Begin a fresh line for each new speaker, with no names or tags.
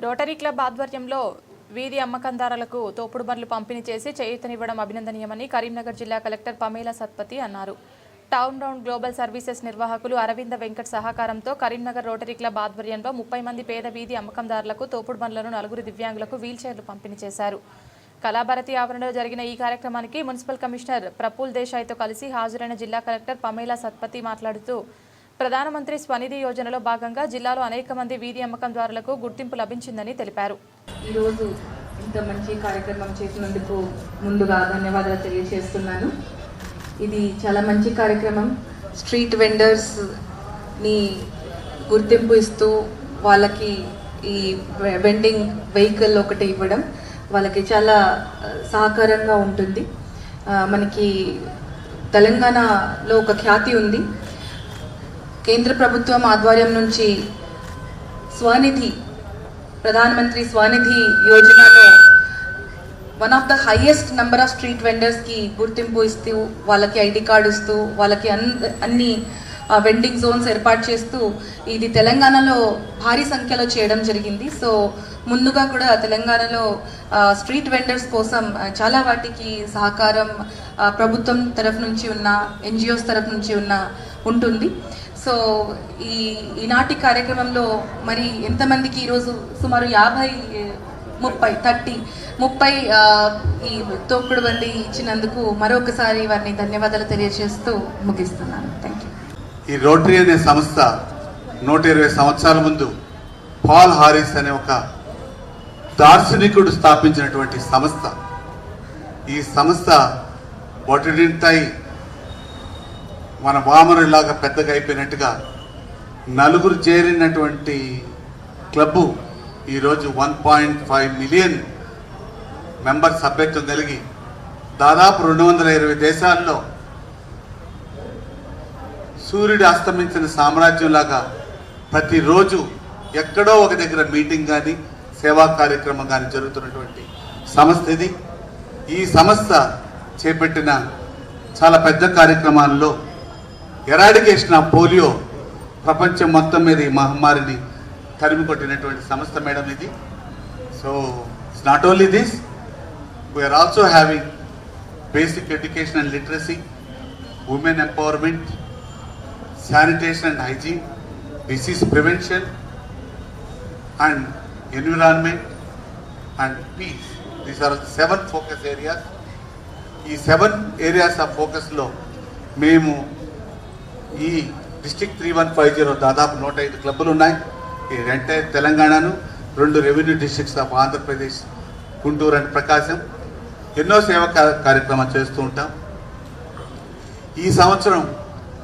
Rotary club ఆధ్వర్యంలో వీధి అమ్మకందారులకు తోపుడు బండ్లు పంపిణీ చేసి చేయూతనివ్వడం అభినందనీయమని కరీంనగర్ జిల్లా కలెక్టర్ పమేలా సత్పతి అన్నారు. టౌన్ రౌండ్ గ్లోబల్ సర్వీసెస్ నిర్వాహకులు అరవింద వెంకట్ సహకారంతో కరీంనగర్ రోటరీ క్లబ్ ఆధ్వర్యంలో 30 మంది పేద వీధి అమ్మకందారులకు తోపుడు బండ్లను 4 దివ్యాంగులకు వీల్ చైర్లు పంపిణీ చేశారు. కళాభారతి ఆవరణలో జరిగిన ఈ కార్యక్రమానికి మున్సిపల్ కమిషనర్ ప్రఫుల్ దేశాయ్తో కలిసి హాజరైన జిల్లా కలెక్టర్ పమేలా సత్పతి మాట్లాడుతూ ప్రధానమంత్రి స్వనిధి యోజనలో భాగంగా జిల్లాలో అనేక మంది వీధి అమ్మకందారులకు గుర్తింపు లభించిందని తెలిపారు.
ఈ రోజు ఇంత మంచి కార్యక్రమం చేసినందుకు ముందుగా ధన్యవాదాలు తెలియజేస్తున్నాను. ఇది చాలా మంచి కార్యక్రమం. స్ట్రీట్ వెండర్స్ ని గుర్తింపు ఇస్తూ వాళ్ళకి ఈ వెండింగ్ వెహికల్ ఒకటి ఇవ్వడం వాళ్ళకి చాలా సహకారంగా ఉంటుంది. మనకి తెలంగాణలో ఒక ఖ్యాతి ఉంది. కేంద్ర ప్రభుత్వం ఆధ్వర్యం నుంచి స్వనిధి ప్రధానమంత్రి స్వనిధి యోజనలో one of the highest number of street వెండర్స్కి గుర్తింపు ఇస్తూ వాళ్ళకి ఐడి కార్డు ఇస్తూ వాళ్ళకి అన్ని వెండింగ్ జోన్స్ ఏర్పాటు చేస్తూ ఇది తెలంగాణలో భారీ సంఖ్యలో చేయడం జరిగింది. సో ముందుగా కూడా తెలంగాణలో స్ట్రీట్ వెండర్స్ కోసం చాలా వాటికి సహకారం ప్రభుత్వం తరఫు నుంచి ఉన్న NGOs తరఫు నుంచి ఉంటుంది. సో ఈనాటి కార్యక్రమంలో మరి ఎంతమందికి ఈరోజు సుమారు 30 ఈ తోపుడు బండి ఇచ్చినందుకు మరొకసారి వారిని ధన్యవాదాలు తెలియజేస్తూ ముగిస్తున్నాను. Thank you.
ఈ రోటరీ అనే సంస్థ 120 సంవత్సరాల ముందు పాల్ హారిస్ అనే ఒక దార్శనికుడు స్థాపించినటువంటి సంస్థ. ఈ సంస్థ బొటడింటాయి మన వామనులాగా పెద్దగా అయిపోయినట్టుగా 4 చేరినటువంటి క్లబ్బు ఈరోజు 1.5 మిలియన్ మెంబర్ సభ్యత్వం కలిగి దాదాపు 220 దేశాల్లో సూర్యుడు అస్తమించిన సామ్రాజ్యంలాగా ప్రతిరోజు ఎక్కడో ఒక దగ్గర మీటింగ్ కానీ సేవా కార్యక్రమం కానీ జరుగుతున్నటువంటి సంస్థ ఇది. ఈ సంస్థ చేపట్టిన చాలా పెద్ద కార్యక్రమాల్లో ఎరాడికేషన్ ఆఫ్ పోలియో ప్రపంచం మొత్తం మీద ఈ మహమ్మారిని తరిమి కొట్టినటువంటి సంస్థ మేడం ఇది. So it's not only this, we are also having basic education and literacy, women empowerment, sanitation and hygiene, disease prevention and environment and peace. These are 7 focus areas. ఈ 7 ఏరియాస్ ఆఫ్ ఫోకస్లో మేము ఈ డిస్ట్రిక్ట్ 3150 దాదాపు 105 క్లబ్బులు ఉన్నాయి. ఈ entire తెలంగాణను 2 revenue districts of Andhra Pradesh, Guntur and Prakasam ఎన్నో సేవా కార్యక్రమాలు చేస్తూ ఉంటాం. ఈ సంవత్సరం